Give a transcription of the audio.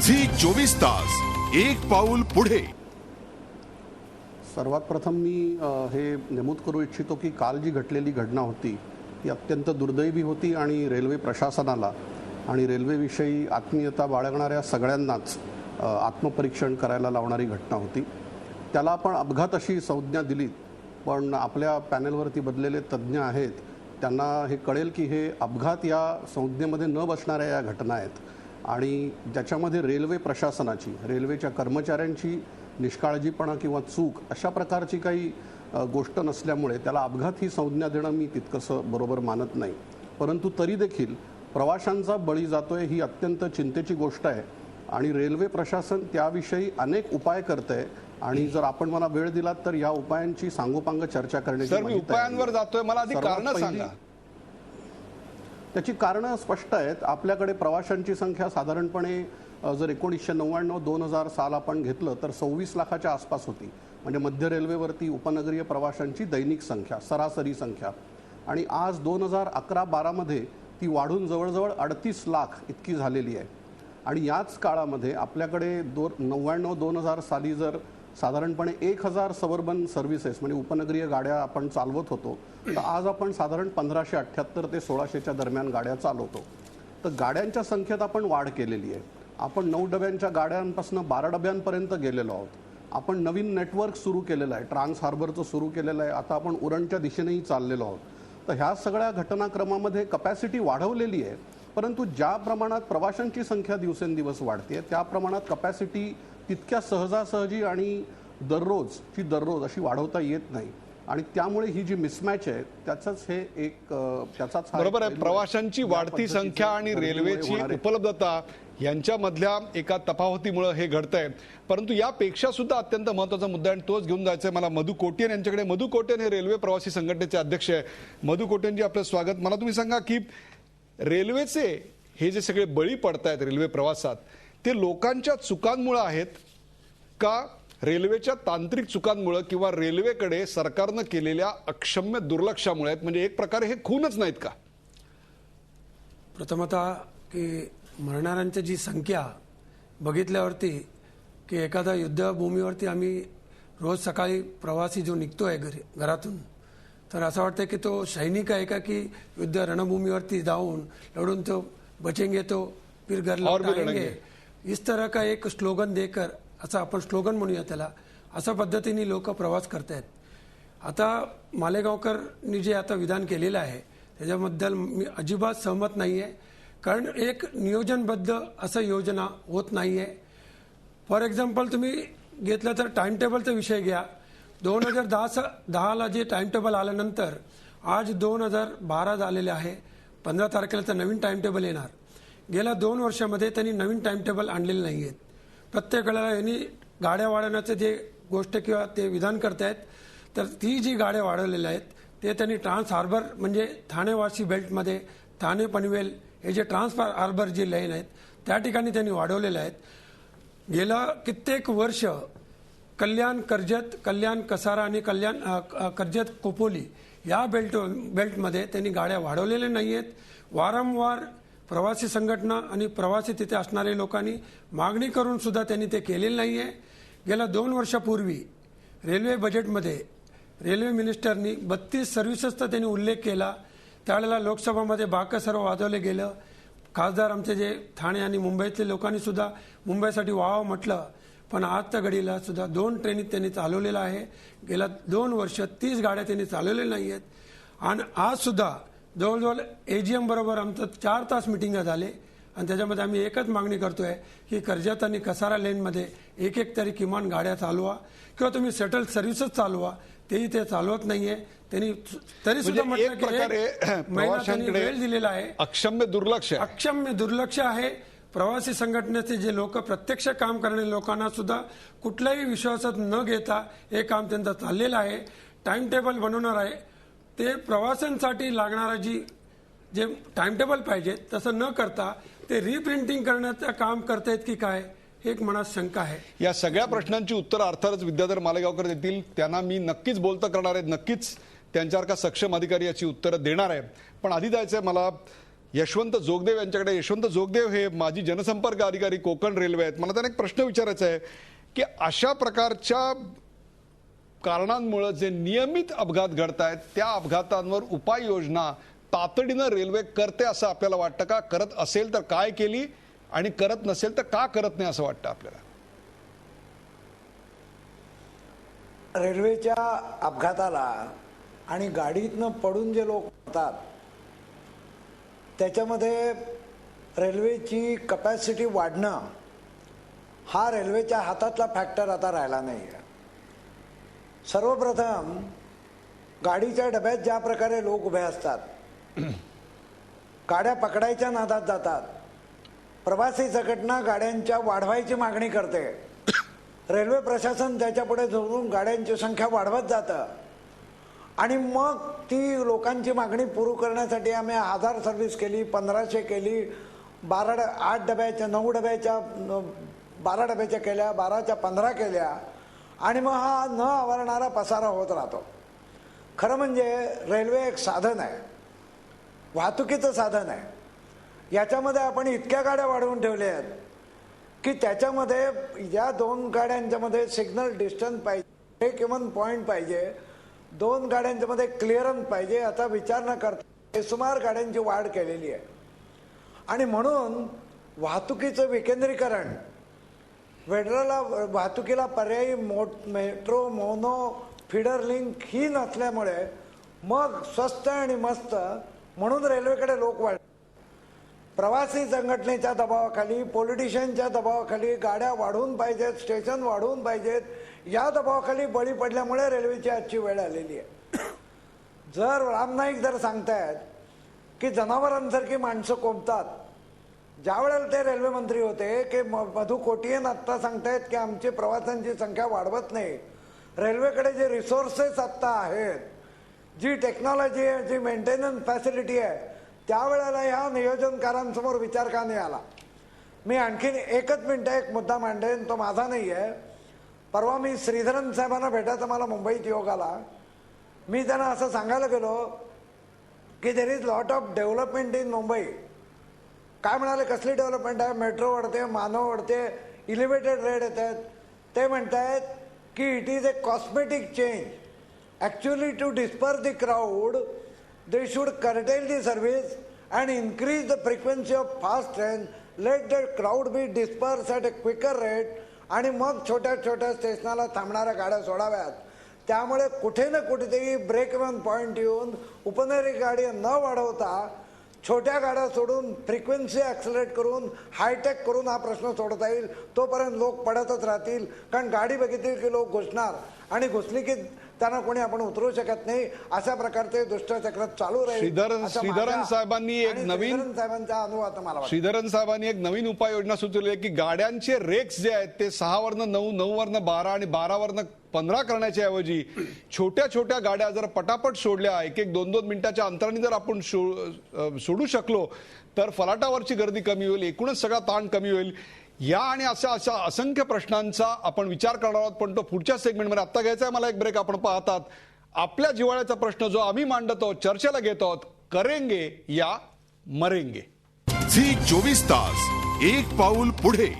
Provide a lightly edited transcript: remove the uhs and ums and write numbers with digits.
Zee 24 तास एक पाऊल पुढे। सर्वात प्रथम मी हे नमूद करू इच्छितो की काल जी घडलेली घटना होती ती अत्यंत दुर्दैवी होती आणि रेल्वे प्रशासनाला आणि रेल्वेविषयी आत्मीयता बाळगणाऱ्या सगळ्यांनाच आत्मपरीक्षण करायला लावणारी घटना होती। त्याला आपण अपघात अशी संज्ञा दिलीत, पण आपल्या पॅनलवरती बदलेले तज्ज्ञ आहेत, त्यांना हे कळेल की हे अपघात या संज्ञेमध्ये न बसणाऱ्या या घटना आहेत आणि ज्याच्यामध्ये रेल्वे प्रशासनाची, रेल्वेच्या कर्मचाऱ्यांची निष्काळजीपणा किंवा चूक अशा प्रकारची काही गोष्ट नसल्यामुळे त्याला अपघात ही संज्ञा देणं मी तितकंसं बरोबर मानत नाही। परंतु तरी देखील प्रवाशांचा बळी जातोय ही अत्यंत चिंतेची गोष्ट आहे आणि रेल्वे प्रशासन त्याविषयी अनेक उपाय करतंय आणि जर आपण मला वेळ दिलात तर या उपायांची सांगोपांग चर्चा करण्याची सर, मी उपायांवर जातोय, मला आधी कारण सांगा। त्याची कारणं स्पष्ट आहेत। आपल्याकडे प्रवाशांची संख्या साधारणपणे जर 1999-2000 साल आपण घेतलं तर 26 लाखाच्या आसपास होती, म्हणजे मध्य रेल्वेवरती उपनगरीय प्रवाशांची दैनिक संख्या, सरासरी संख्या, आणि आज 2011-12 मध्ये ती वाढून जवळजवळ 38 लाख इतकी झालेली आहे। आणि याच काळामध्ये आपल्याकडे 99-2000 साली जर साधारणपणे 1000 सबर्बन सर्व्हिसेस म्हणजे उपनगरीय गाड्या आपण चालवत होतो, तर आज आपण साधारण 1578 ते 1600च्या दरम्यान गाड्या चालवतो। तर गाड्यांच्या संख्येत आपण वाढ केलेली आहे। आपण 9 डब्यांच्या गाड्यांपासून 12 डब्यांपर्यंत गेलेलो आहोत। आपण नवीन नेटवर्क सुरू केलेलं आहे, ट्रान्स हार्बरचं सुरू केलेलं आहे, आता आपण उरणच्या दिशेनेही चाललेलो आहोत। तर ह्या सगळ्या घटनाक्रमामध्ये कपॅसिटी वाढवलेली आहे, परंतु ज्या प्रमाणात प्रवाशांची संख्या दिवसेंदिवस वाढते त्या प्रमाणात कपॅसिटी तितक्या सहजासहजी आणि दररोज अशी वाढवता येत नाही आणि त्यामुळे ही जी मिसमॅच आहे त्याचाच हे एक त्याचाच बरोबर आहे। प्रवाशांची वाढती संख्या आणि रेल्वेची उपलब्धता यांच्यामधल्या एका तफावतीमुळे हे घडतंय। परंतु यापेक्षा सुद्धा अत्यंत महत्त्वाचा मुद्दा आणि तोच घेऊन जायचा मला मधु कोटियन यांच्याकडे। मधु कोटियन हे रेल्वे प्रवासी संघटनेचे अध्यक्ष आहे। मधु कोटियनजी, आपलं स्वागत। मला तुम्ही सांगा की रेल्वेचे हे जे सगळे बळी पडतायत रेल्वे प्रवासात, ते लोकांच्या चुकांमुळे आहेत का रेल्वेच्या तांत्रिक चुकांमुळे किंवा रेल्वेकडे सरकारनं केलेल्या अक्षम्य दुर्लक्षामुळे आहेत? म्हणजे एक प्रकारे हे खूनच नाहीत का? प्रथमतः की मरणाऱ्यांची जी संख्या बघितल्यावरती की एखाद्या युद्धभूमीवरती आम्ही रोज सकाळी प्रवासी जो निघतोय घरातून, तर असं वाटतं की तो सैनिक आहे का की युद्ध रणभूमीवरती जाऊन लढून तो बचेंगे तो फिर घर लौट आएंगे, इस तरह का एक स्लोगन देकर, असं आपण स्लोगन म्हणूया त्याला, अशा पद्धतीने लोक प्रवास करतायत। आता मालेगावकरनी जे आता विधान केलेलं आहे त्याच्याबद्दल मी अजिबात सहमत नाही आहे, कारण एक नियोजनबद्ध असं योजना होत नाही आहे। फॉर एक्झाम्पल तुम्ही घेतलं तर टाइम टेबलचा विषय घ्या। 2010ला जे टाइम टेबल आल्यानंतर आज 2012 झालेले आहे, 15 तारखेला तर नवीन टाइम टेबल येणार। गेल्या 2 वर्षामध्ये त्यांनी नवीन टाइम टेबल आणलेले नाही आहेत। प्रत्येक वेळेला यांनी गाड्या वाढवण्याचे जे गोष्ट किंवा ते विधान करतायत, तर ती जी गाड्या वाढवलेल्या आहेत ते त्यांनी ट्रान्स हार्बर म्हणजे ठाणे वाशी बेल्टमध्ये ठाणे पनवेल हे जे ट्रान्स हार्बर जे लाईन आहेत त्या ठिकाणी त्यांनी वाढवलेले आहेत। गेल्या कित्येक वर्ष कल्याण कर्जत, कल्याण कसारा आणि कल्याण कर्जत खोपोली या बेल्टमध्ये त्यांनी गाड्या वाढवलेल्या नाही आहेत। वारंवार प्रवासी संघटना आणि प्रवासी तिथे असणारे लोकांनी मागणी करून सुद्धा त्यांनी ते केलेलं नाही आहे। गेल्या 2 वर्षापूर्वी रेल्वे बजेटमध्ये रेल्वे मिनिस्टरनी 32 सर्व्हिसेसचा त्यांनी उल्लेख केला। त्यावेळेला लोकसभामध्ये बाकासर्व वाजवले गेलं। खासदार आमचे जे ठाणे आणि मुंबईतले लोकांनी सुद्धा मुंबईसाठी वाव म्हटलं, पण आजच्या घडीला सुद्धा 2 ट्रेनी त्यांनी चालवलेला आहे। गेल्या 2 वर्ष 30 गाड्या त्यांनी चालवलेल्या नाही आहेत आणि आज सुद्धा जवळजवळ एजीएम बरोबर आमचं 4 तास मिटिंगा झाले आणि त्याच्यामध्ये आम्ही एकच मागणी करतोय की कर्जत आणि कसारा लेनमध्ये एक तरी किमान गाड्या चालवा किंवा तुम्ही सेटल सर्व्हिसेस चालवा, तेही ते चालवत नाहीये। त्यांनी तरी सुद्धा म्हटलं की महिन्यात वेळ दिलेला आहे। अक्षम्य दुर्लक्ष आहे। प्रवासी संघटनेचे जे लोक प्रत्यक्ष काम करणारे लोकांना सुद्धा कुठल्याही विश्वासात न घेता हे काम त्यांचं चाललेलं आहे। टाइम टेबल बनवणार आहे ते प्रवाशांसाठी लागणारा जे टाइम टेबल पाहिजे तसं न करता ते रिप्रिंटिंग करण्याचं काम करतायत की काय, हे एक मनात शंका आहे। या सगळ्या प्रश्नांची उत्तर अर्थातच विद्याधर मालेगावकर देतील, त्यांना मी नक्कीच बोलतं करणार आहे, नक्कीच त्यांच्यासारखा सक्षम अधिकारी याची उत्तरं देणार आहे। पण आधी जायचंय मला यशवंत जोगदेव यांच्याकडे. यशवंत जोगदेव हे माजी जनसंपर्क अधिकारी कोकण रेल्वे आहेत. मला त्यांना एक प्रश्न विचारायचा आहे की अशा प्रकारच्या कारणांमुळे जे नियमित अपघात घडत आहेत त्या अपघातांवर उपाययोजना तातडीनं रेल्वे करते असं आपल्याला वाटतं का? करत असेल तर काय केली आणि करत नसेल तर का करत नाही असं वाटतं आपल्याला? रेल्वेच्या अपघाताला आणि गाडीतनं पडून जे लोक होतात त्याच्यामध्ये रेल्वेची कपॅसिटी वाढणं हा रेल्वेच्या हातातला फॅक्टर आता राहिला नाही आहे. सर्वप्रथम गाडीच्या डब्यात ज्या प्रकारे लोक उभे असतात, गाड्या पकडायच्या नादात जातात, प्रवासी संघटना गाड्यांच्या वाढवायची मागणी करते, रेल्वे प्रशासन त्याच्यापुढे झुकून गाड्यांची संख्या वाढवत जातं आणि मग ती लोकांची मागणी पुरू करण्यासाठी आम्ही 1000 सर्व्हिस केली, 1500 केली, 8 डब्याच्या 9 डब्याच्या 12 डब्याच्या केल्या, 12च्या 15 केल्या आणि मग हा न आवरणारा पसारा होत राहतो. खरं म्हणजे रेल्वे एक साधन आहे, वाहतुकीचं साधन आहे. याच्यामध्ये आपण इतक्या गाड्या वाढवून ठेवल्या आहेत की त्याच्यामध्ये या 2 गाड्यांच्यामध्ये सिग्नल डिस्टन्स पाहिजे, एक इव्हन पॉईंट पाहिजे, 2 गाड्यांच्यामध्ये क्लिअरन्स पाहिजे याचा विचार न करता बेसुमार गाड्यांची वाढ केलेली आहे. आणि म्हणून वाहतुकीचं विकेंद्रीकरण, फेडरल वाहतुकीला पर्यायी मेट्रो, मोनो, फीडर लिंक ही नसल्यामुळे मग स्वस्त आणि मस्त म्हणून रेल्वेकडे लोक वाढले. प्रवासी संघटनेच्या दबावाखाली, पॉलिटिशियनच्या दबावाखाली गाड्या वाढवून पाहिजेत, स्टेशन वाढवून पाहिजेत, या दबावाखाली बळी पडल्यामुळे रेल्वेची आजची वेळ आलेली आहे. जर राम नाईक जर सांगतायत की जनावरांसारखी माणसं कोंबतात, ज्या वेळेला ते रेल्वे मंत्री होते की मधु कोटियन आत्ता सांगतायत की आमची प्रवाशांची संख्या वाढवत नाही, रेल्वेकडे जे रिसोर्सेस आत्ता आहेत, जी टेक्नॉलॉजी आहे, जी मेंटेनन्स फॅसिलिटी आहे, त्यावेळेला ह्या नियोजनकारांसमोर विचार का नाही आला? मी आणखीन एकच मिनिट एक मुद्दा मांडेन, तो माझा नाही आहे. परवा मी श्रीधरन साहेबांना भेटायचा मला मुंबईत योग आला. मी त्यांना असं सांगायला गेलो की there is lot of development in Mumbai. काय म्हणाले, कसली डेव्हलपमेंट आहे? मेट्रो वाढते, मानव वाढते, इलिव्हेटेड रेड येत आहेत. ते म्हणतायत की it is a cosmetic change. Actually to disperse the crowd they should curtail the service and increase the frequency of fast train, let the crowd be dispersed at a quicker rate आणि मग छोट्या छोट्या स्टेशनाला थांबणाऱ्या गाड्या सोडाव्यात. त्यामुळे कुठे ना कुठेतरी break even point येऊन उपनगरी गाडी न वाढवता छोट्या गाड्या सोडून फ्रिक्वेन्सी ॲक्सलरेट करून हायटेक करून हा प्रश्न सोडता येईल. तोपर्यंत लोक पडतच राहतील, कारण गाडी बघितली की लोक घुसणार आणि घुसली की त्यांना कोणी आपण उतरू शकत नाही. अशा प्रकारचे दुष्टचक्र चालू राहील. श्रीधरन साहेबांनी एक नवीन साहेबांचा अनुभव मला श्रीधरन साहेबांनी एक नवीन उपाययोजना सुचवली आहे की गाड्यांचे रेक्स जे आहेत ते 6 वरनं 9, 9 वरनं 12 आणि 12 वरनं 15 करण्याच्या ऐवजी छोट्या छोट्या गाड्या जर पटापट सोडल्या, 1-1, 2-2 मिनिटाच्या अंतराने जर आपण सोडू शकलो तर फलाटावरची गर्दी कमी होईल, एकूणच सगळा ताण कमी होईल. या आणि अशा असंख्य प्रश्नांचा आपण विचार करणार आहोत, पण तो पुढच्या सेगमेंटमध्ये. आत्ता घ्यायचा आहे मला एक ब्रेक. आपण पाहतात आपल्या जिव्हाळ्याचा प्रश्न जो आम्ही मांडत आहोत, चर्चेला घेत आहोत, करेंगे या मरेंगे. झी 24 तास एक पाऊल पुढे.